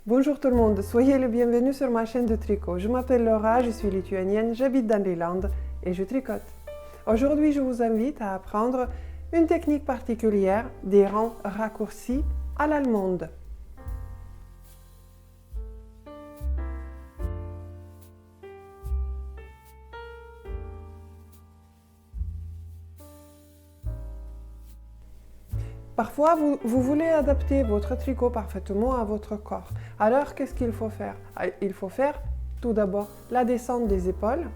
Bonjour tout le monde, soyez les bienvenus sur ma chaîne de tricot. Je m'appelle Laura, je suis lituanienne, j'habite dans les Landes et je tricote. Aujourd'hui, je vous invite à apprendre une technique particulière des rangs raccourcis à l'allemande. Parfois, vous voulez adapter votre tricot parfaitement à votre corps. Alors, qu'est-ce qu'il faut faire? Il faut faire tout d'abord la descente des épaules.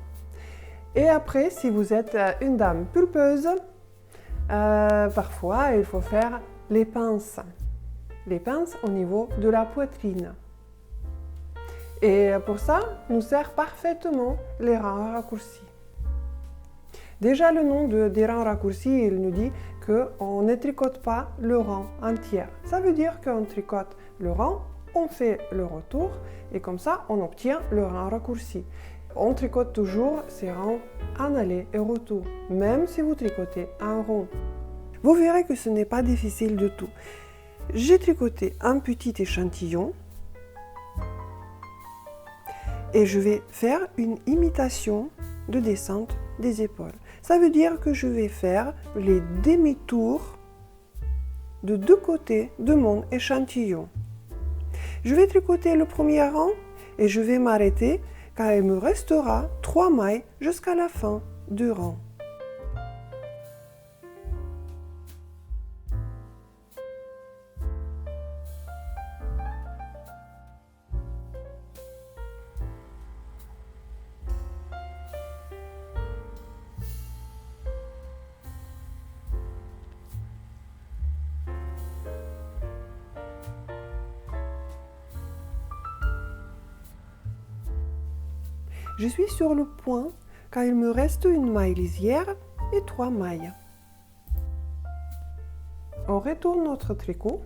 Et après, si vous êtes une dame pulpeuse, parfois, il faut faire les pinces. Les pinces au niveau de la poitrine. Et pour ça, nous sert parfaitement les rangs raccourcis. Déjà, le nom des rangs raccourcis, il nous dit qu'on ne tricote pas le rang entier. Ça veut dire qu'on tricote le rang, on fait le retour et comme ça, on obtient le rang raccourci. On tricote toujours ces rangs en aller et retour, même si vous tricotez un rond. Vous verrez que ce n'est pas difficile du tout. J'ai tricoté un petit échantillon et je vais faire une imitation de descente des épaules. Ça veut dire que je vais faire les demi-tours de deux côtés de mon échantillon. Je vais tricoter le premier rang et je vais m'arrêter car il me restera 3 mailles jusqu'à la fin du rang. Je suis sur le point car il me reste une maille lisière et 3 mailles. On retourne notre tricot.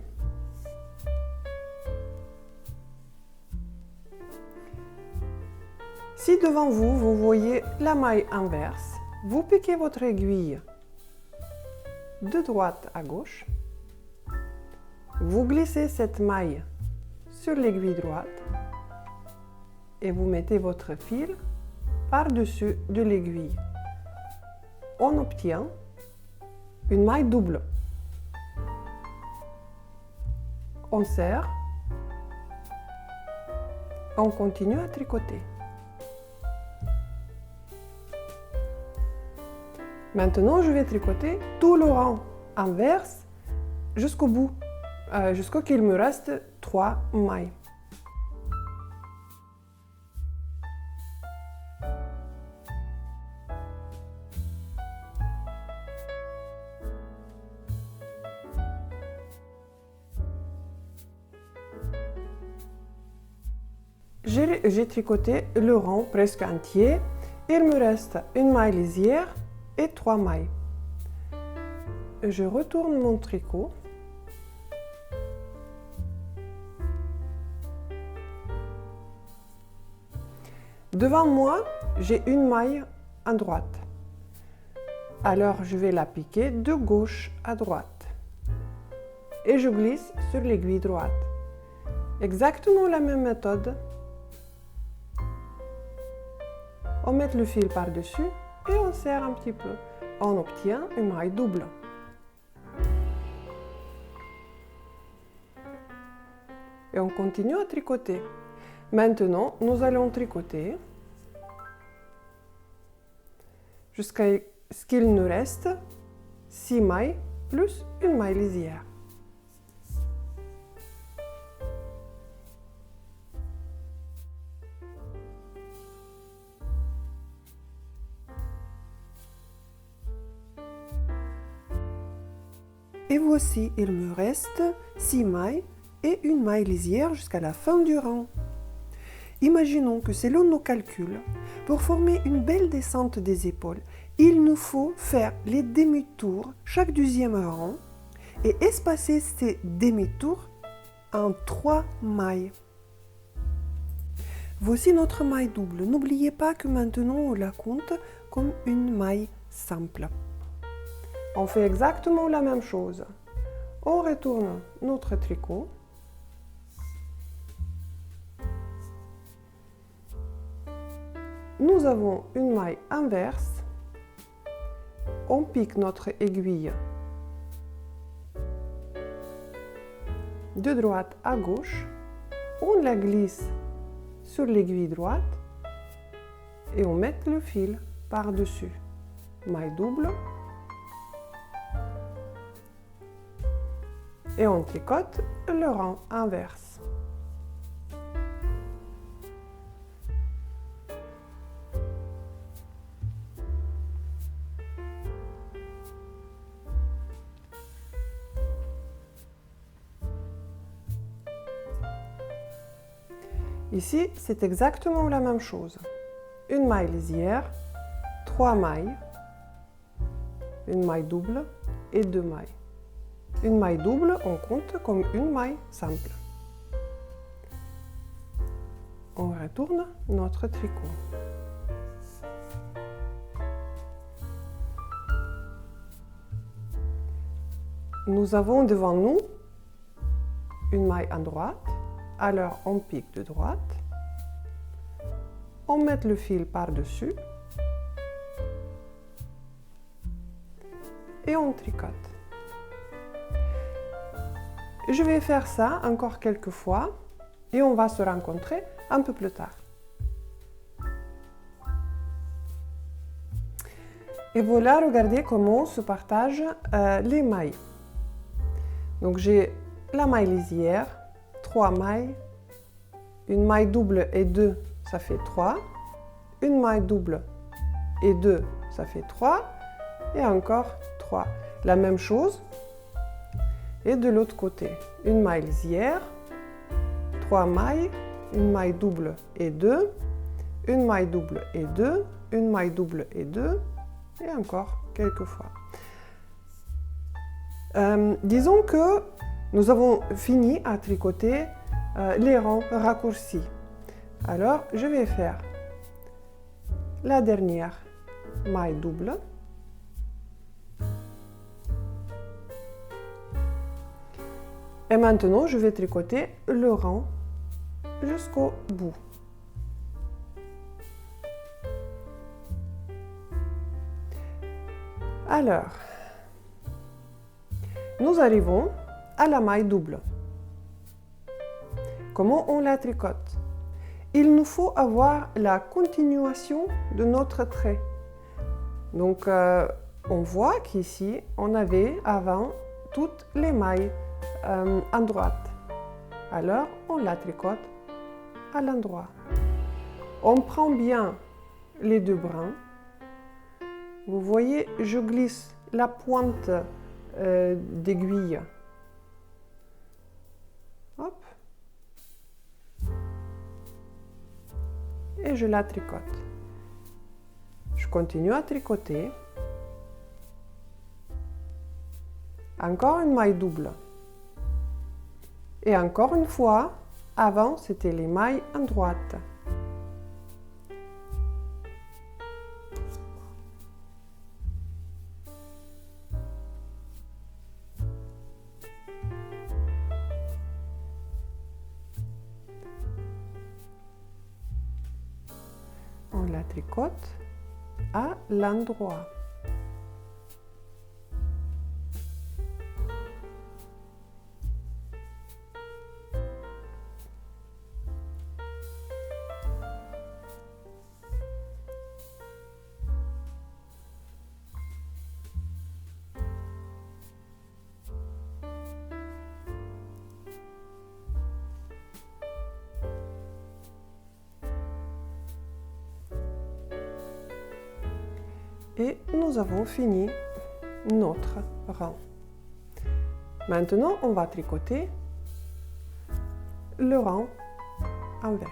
Si devant vous, vous voyez la maille inverse, vous piquez votre aiguille de droite à gauche. Vous glissez cette maille sur l'aiguille droite et vous mettez votre fil par-dessus de l'aiguille. On obtient une maille double. On serre. On continue à tricoter. Maintenant, je vais tricoter tout le rang inverse jusqu'au bout, jusqu'à qu'il me reste 3 mailles. J'ai tricoté le rang presque entier. Il me reste une maille lisière et 3 mailles. Je retourne mon tricot. Devant moi, j'ai une maille à droite. Alors, je vais la piquer de gauche à droite. Et je glisse sur l'aiguille droite. Exactement la même méthode. On met le fil par-dessus et on serre un petit peu. On obtient une maille double. Et on continue à tricoter. Maintenant, nous allons tricoter jusqu'à ce qu'il nous reste 6 mailles plus une maille lisière. Et voici, il me reste 6 mailles et une maille lisière jusqu'à la fin du rang. Imaginons que selon nos calculs, pour former une belle descente des épaules, il nous faut faire les demi-tours chaque deuxième rang et espacer ces demi-tours en 3 mailles. Voici notre maille double. N'oubliez pas que maintenant on la compte comme une maille simple. On fait exactement la même chose. On retourne notre tricot. nous avons une maille inverse. On pique notre aiguille de droite à gauche, on la glisse sur l'aiguille droite et on met le fil par-dessus. Maille double et on tricote le rang inverse. Ici, c'est exactement la même chose. Une maille lisière, 3 mailles, une maille double et 2 mailles. Une maille double, on compte comme une maille simple. On retourne notre tricot. Nous avons devant nous une maille à droite. Alors on pique de droite, on met le fil par-dessus et on tricote. Je vais faire ça encore quelques fois et on va se rencontrer un peu plus tard. Et voilà, regardez comment se partagent les mailles. Donc j'ai la maille lisière, 3 mailles, une maille double et 2, ça fait 3, une maille double et 2, ça fait 3, et encore 3. La même chose, et de l'autre côté, une maille lisière, 3 mailles, une maille double et 2, une maille double et 2, une maille double et 2, et encore quelques fois. Disons que nous avons fini à tricoter les rangs raccourcis. Alors, je vais faire la dernière maille double. Et maintenant, je vais tricoter le rang jusqu'au bout. Alors, nous arrivons à la maille double. Comment on la tricote? Il nous faut avoir la continuation de notre trait. Donc, on voit qu'ici, on avait avant toutes les mailles à droite. Alors, on la tricote à l'endroit. On prend bien les deux brins. Vous voyez, je glisse la pointe d'aiguille. Hop. Et je la tricote. Je continue à tricoter. Encore une maille double. Et encore une fois, avant c'était les mailles à droite. On la tricote à l'endroit. Et nous avons fini notre rang. Maintenant, on va tricoter le rang inverse.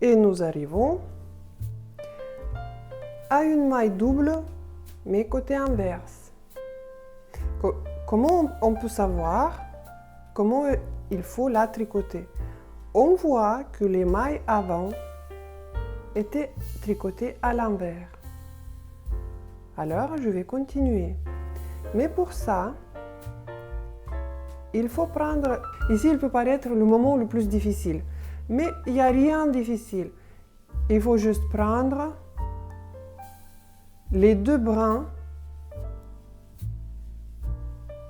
Et nous arrivons à une maille double, mais côté inverse. Comment on peut savoir comment il faut la tricoter? on voit que les mailles avant étaient tricotées à l'envers. Alors, je vais continuer. Mais pour ça, il faut prendre... Ici, il peut paraître le moment le plus difficile. Mais il n'y a rien de difficile. Il faut juste prendre les deux brins.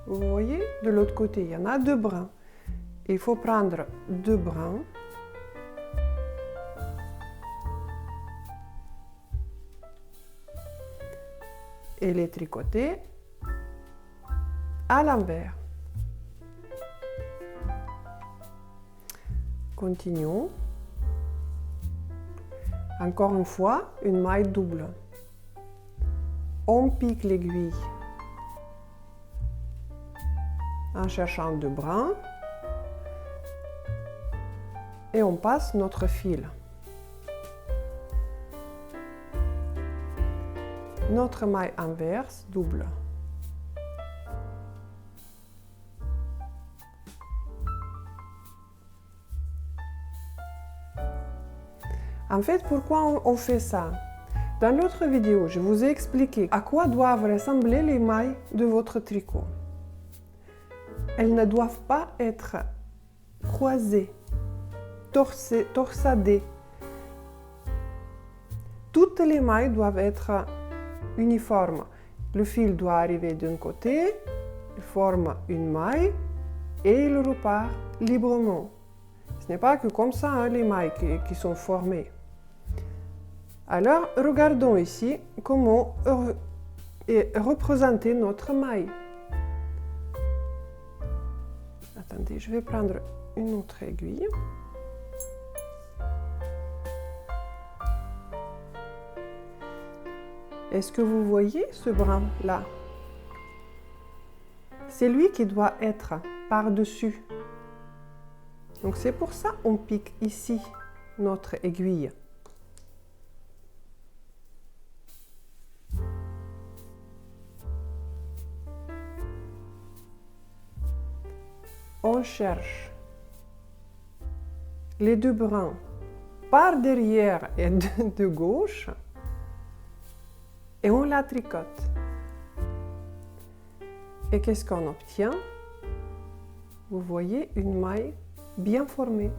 Vous voyez, de l'autre côté, il y en a deux brins. Il faut prendre deux brins. Et les tricoter à l'envers. Continuons. Encore une fois, une maille double. On pique l'aiguille en cherchant deux brins et on passe notre fil. Notre maille inverse double. En fait, pourquoi on fait ça? Dans l'autre vidéo, je vous ai expliqué à quoi doivent ressembler les mailles de votre tricot. Elles ne doivent pas être croisées, torsadées. Toutes les mailles doivent être uniformes. Le fil doit arriver d'un côté, il forme une maille et il repart librement. Ce n'est pas que comme ça, hein, les mailles qui sont formées. Alors, regardons ici comment est représentée notre maille. Attendez, je vais prendre une autre aiguille. Est-ce que vous voyez ce brin-là? C'est lui qui doit être par-dessus. Donc c'est pour ça qu'on pique ici notre aiguille. On cherche les deux brins par derrière et de gauche et on la tricote. Et qu'est-ce qu'on obtient? Vous voyez une maille bien formée.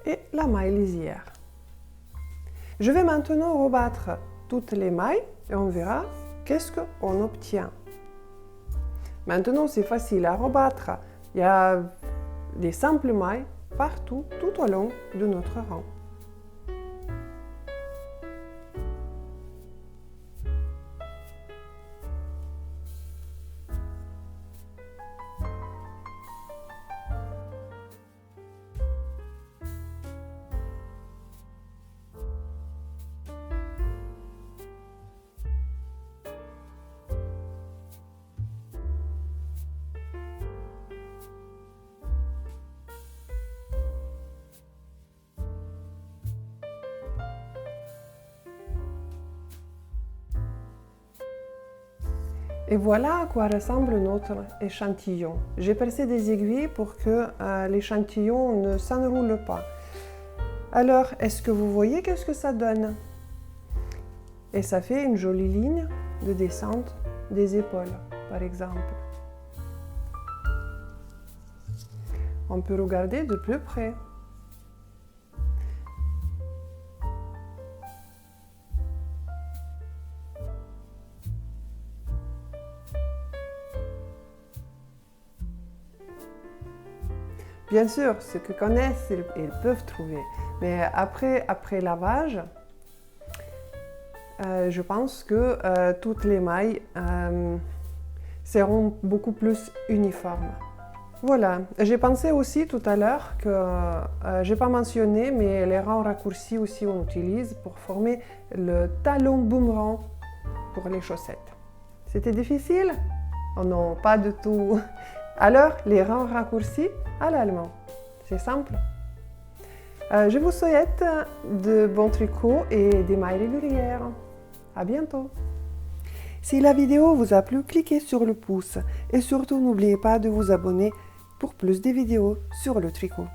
Et la maille lisière. Je vais maintenant rebattre toutes les mailles et on verra qu'est-ce qu'on obtient. Maintenant, c'est facile à rebattre. Il y a des simples mailles partout, tout au long de notre rang. Et voilà à quoi ressemble notre échantillon. J'ai percé des aiguilles pour que l'échantillon ne s'enroule pas. Alors, est-ce que vous voyez qu'est-ce que ça donne? Et ça fait une jolie ligne de descente des épaules, par exemple. On peut regarder de plus près. Bien sûr, ceux qui connaissent, ils peuvent trouver. Mais après lavage, je pense que toutes les mailles seront beaucoup plus uniformes. Voilà, j'ai pensé aussi tout à l'heure que j'ai pas mentionné, mais les rangs raccourcis aussi on utilise pour former le talon boomerang pour les chaussettes. C'était difficile? Oh non, pas du tout. Alors, les rangs raccourcis à l'allemand. C'est simple. Je vous souhaite de bons tricots et des mailles régulières. À bientôt. Si la vidéo vous a plu, cliquez sur le pouce et surtout n'oubliez pas de vous abonner pour plus de vidéos sur le tricot.